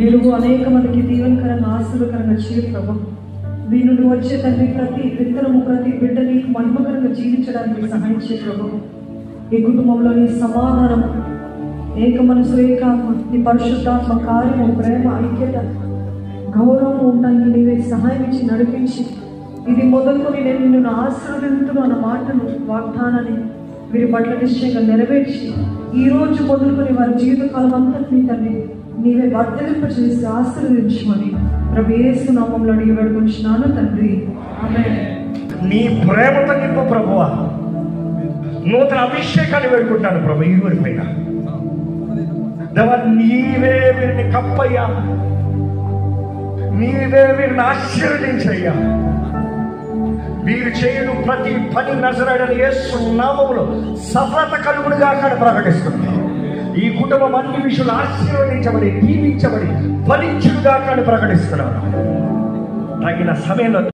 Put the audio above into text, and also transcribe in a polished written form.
వెలుగు అనేక మందికి దీవెనకరంగా ఆశీర్వకరంగా చేయ ప్రభు. వీరి నుండి వచ్చే తండ్రి ప్రతి విత్తనము ప్రతి బిడ్డని మహిమకరంగా జీవించడానికి సహాయం చేయ ప్రభు. ఈ కుటుంబంలోని సమాధానం, ఏక మనసు, ఏకాత్మ, నీ పరిశుద్ధాత్మ కార్యము, ప్రేమ, ఐక్యత, గౌరవం ఉండడానికి నీవే సహాయం ఇచ్చి నడిపించి, ఇది మొదలుకొని నేను నిన్ను ఆశీర్వదింతును అన్న మాటను, వాగ్దానాన్ని వీరి పట్ల నిశ్చయంగా నెరవేర్చి ఈ రోజు మొదలుకొని వారి జీవితకాలం అంతటినీ తండ్రి నీవే వర్ధలింపజేసి ఆశీర్వదించమని ప్రభు యేసు నామములో అడిగి వేడుకొంచున్నాను తండ్రి, ఆమేన్. నీ ప్రేమతో నింపు ప్రభువా. నూతన అభిషేకాన్ని వేడుకుంటాను ప్రభు ఇరువురి పైన. దేవా, నీవే వీరిని కప్పయ్యా, నీవే వీరిని ఆశీర్వదించయ్యా. వీరు చేయను ప్రతి పని నజరేయుడైన యేసు నామములో సఫలత కలుగునుగా అక్కడ ప్రకటిస్తుంది. ఈ కుటుంబం అన్ని విషయాలు ఆశీర్వదించబడి, దీవించబడి, ఫలించుడుగా అక్కడ ప్రకటిస్తున్నాను. తగిన సమయంలో